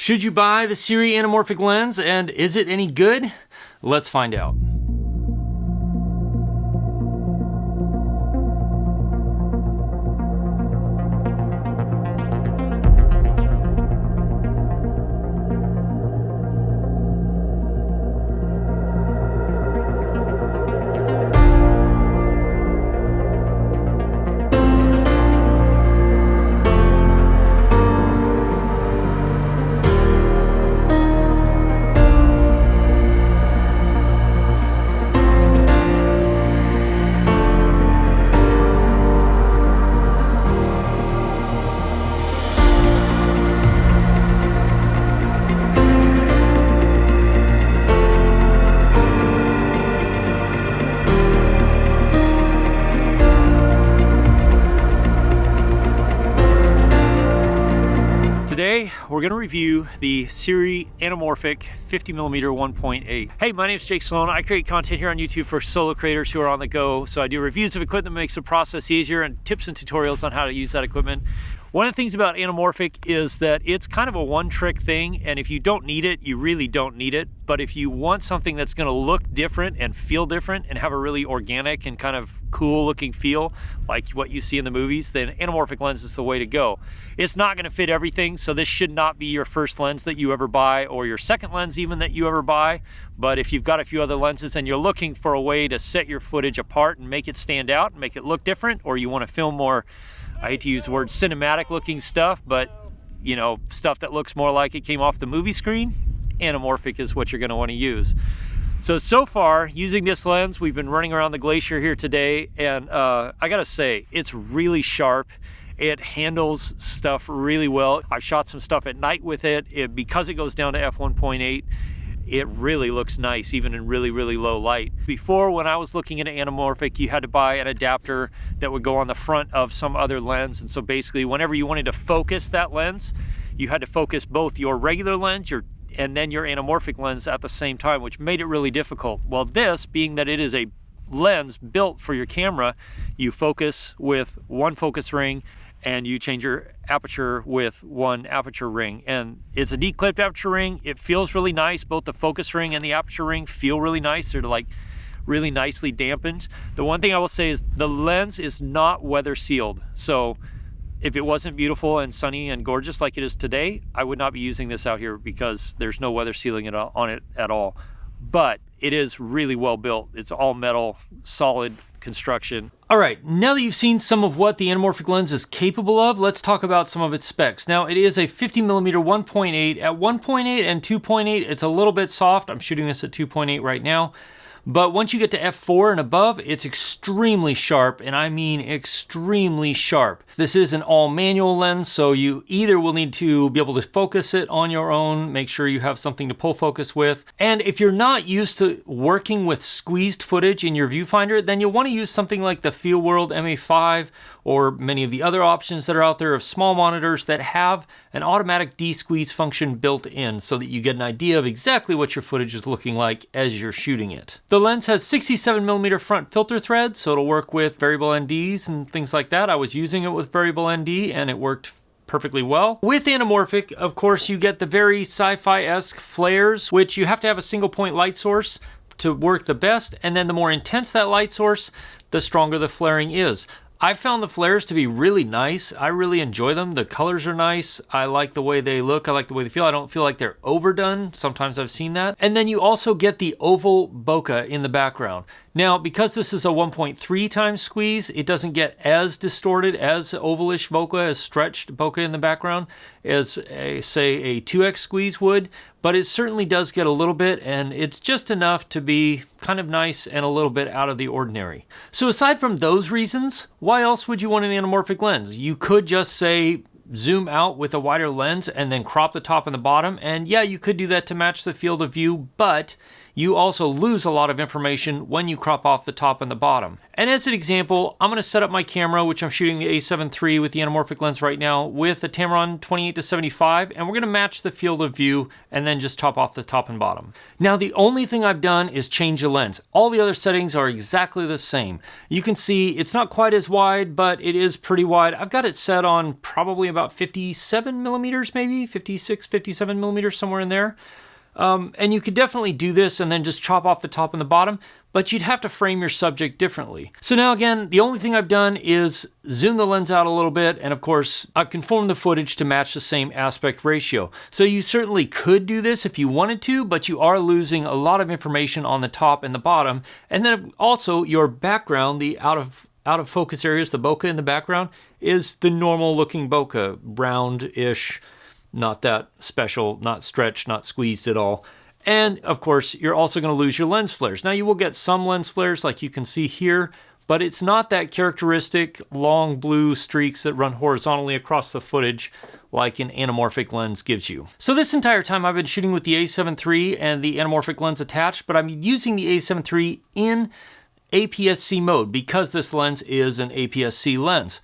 Should you buy the Sirui Anamorphic lens, and is it any good? Let's find out. Today, we're going to review the Sirui Anamorphic 50mm 1.8. Hey, my name is Jake Sloan. I create content here on YouTube for solo creators who are on the go. So I do reviews of equipment that makes the process easier and tips and tutorials on how to use that equipment. One of the things about Anamorphic is that it's kind of a one-trick thing, and if you don't need it, you really don't need it. But if you want something that's going to look different and feel different and have a really organic and kind of cool looking feel like what you see in the movies, then Anamorphic lens is the way to go. It's not going to fit everything, so this should not be your first lens that you ever buy or your second lens even that you ever buy. But if you've got a few other lenses and you're looking for a way to set your footage apart and make it stand out and make it look different, or you want to film more, I hate to use the word cinematic looking stuff, but you know, stuff that looks more like it came off the movie screen, Anamorphic is what you're going to want to use. So far, using this lens, we've been running around the glacier here today, and I gotta say, it's really sharp. It handles stuff really well. I've shot some stuff at night with it. Because it goes down to f1.8, it really looks nice, even in really, really low light. Before, when I was looking at Anamorphic, you had to buy an adapter that would go on the front of some other lens. And so basically, whenever you wanted to focus that lens, you had to focus both your regular lens, and then your Anamorphic lens at the same time, which made it really difficult. Well, this, being that it is a lens built for your camera, you focus with one focus ring, and you change your aperture with one aperture ring. And it's a declipped aperture ring. It feels really nice. Both the focus ring and the aperture ring feel really nice. They're like really nicely dampened. The one thing I will say is the lens is not weather sealed. So if it wasn't beautiful and sunny and gorgeous like it is today, I would not be using this out here because there's no weather sealing on it at all. But it is really well built. It's all metal, solid construction. All right, now that you've seen some of what the Anamorphic lens is capable of, let's talk about some of its specs. Now, it is a 50mm 1.8. At 1.8 and 2.8, it's a little bit soft. I'm shooting this at 2.8 right now. But once you get to f4 and above, it's extremely sharp, and I mean extremely sharp. This is an all-manual lens, so you either will need to be able to focus it on your own, make sure you have something to pull focus with, and if you're not used to working with squeezed footage in your viewfinder, then you'll want to use something like the FieldWorld MA5 or many of the other options that are out there of small monitors that have an automatic de-squeeze function built in so that you get an idea of exactly what your footage is looking like as you're shooting it. The lens has 67mm front filter threads, so it'll work with variable NDs and things like that. I was using it with variable ND and it worked perfectly well. With Anamorphic, of course, you get the very sci-fi-esque flares, which you have to have a single point light source to work the best, and then the more intense that light source, the stronger the flaring is. I found the flares to be really nice. I really enjoy them. The colors are nice. I like the way they look. I like the way they feel. I don't feel like they're overdone. Sometimes I've seen that. And then you also get the oval bokeh in the background. Now, because this is a 1.3 times squeeze, it doesn't get as distorted as ovalish bokeh, as stretched bokeh in the background as, say, a 2x squeeze would, but it certainly does get a little bit, and it's just enough to be kind of nice and a little bit out of the ordinary. So aside from those reasons, why else would you want an Anamorphic lens? You could just say, zoom out with a wider lens and then crop the top and the bottom, and yeah, you could do that to match the field of view, but you also lose a lot of information when you crop off the top and the bottom. And as an example, I'm going to set up my camera, which I'm shooting the A7 III with the Anamorphic lens right now, with a Tamron 28-75, and we're going to match the field of view and then just top off the top and bottom. Now, the only thing I've done is change the lens. All the other settings are exactly the same. You can see it's not quite as wide, but it is pretty wide. I've got it set on probably about 57 millimeters, maybe 56, 57 millimeters, somewhere in there. And you could definitely do this and then just chop off the top and the bottom, but you'd have to frame your subject differently. So now again, the only thing I've done is zoom the lens out a little bit, and of course, I've conformed the footage to match the same aspect ratio. So you certainly could do this if you wanted to, but you are losing a lot of information on the top and the bottom. And then also your background, the out of focus areas, the bokeh in the background, is the normal looking bokeh, round-ish, not that special, not stretched, not squeezed at all. And of course, you're also going to lose your lens flares. Now you will get some lens flares like you can see here, but it's not that characteristic long blue streaks that run horizontally across the footage like an anamorphic lens gives you. So this entire time I've been shooting with the A7 III and the anamorphic lens attached, but I'm using the A7 III in APS-C mode because this lens is an APS-C lens.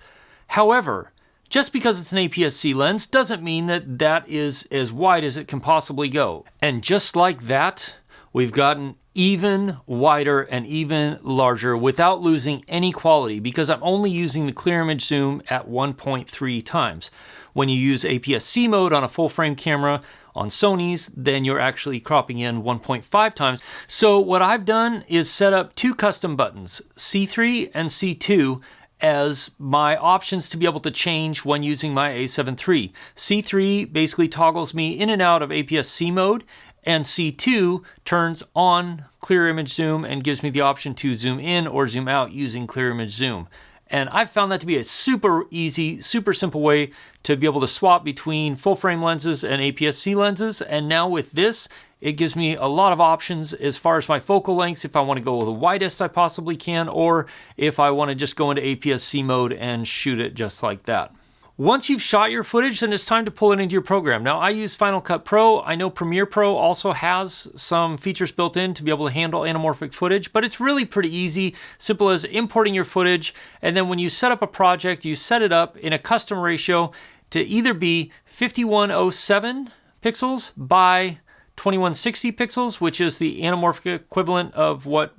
However, just because it's an APS-C lens doesn't mean that that is as wide as it can possibly go. And just like that, we've gotten even wider and even larger without losing any quality because I'm only using the clear image zoom at 1.3 times. When you use APS-C mode on a full frame camera on Sony's, then you're actually cropping in 1.5 times. So what I've done is set up two custom buttons, C3 and C2, as my options to be able to change when using my A7 III. C3 basically toggles me in and out of APS-C mode, and C2 turns on clear image zoom and gives me the option to zoom in or zoom out using clear image zoom. And I've found that to be a super easy, super simple way to be able to swap between full frame lenses and APS-C lenses. And now with this, it gives me a lot of options as far as my focal lengths, if I want to go the widest I possibly can, or if I want to just go into APS-C mode and shoot it just like that. Once you've shot your footage, then it's time to pull it into your program. Now, I use Final Cut Pro. I know Premiere Pro also has some features built in to be able to handle anamorphic footage, but it's really pretty easy, simple as importing your footage, and then when you set up a project, you set it up in a custom ratio to either be 5107 pixels by 2160 pixels, which is the anamorphic equivalent of what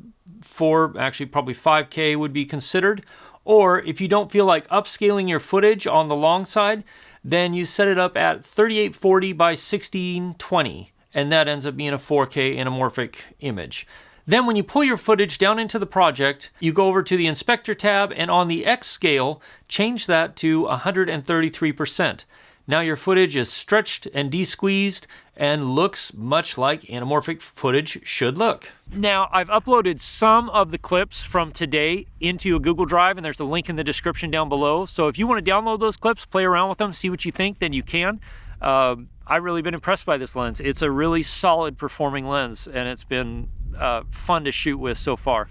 actually probably 5K would be considered. Or if you don't feel like upscaling your footage on the long side, then you set it up at 3840 by 1620, and that ends up being a 4K anamorphic image. Then when you pull your footage down into the project, you go over to the Inspector tab, and on the X scale, change that to 133%. Now your footage is stretched and de-squeezed and looks much like anamorphic footage should look. Now, I've uploaded some of the clips from today into a Google Drive, and there's a link in the description down below. So if you want to download those clips, play around with them, see what you think, then you can. I've really been impressed by this lens. It's a really solid performing lens, and it's been fun to shoot with so far.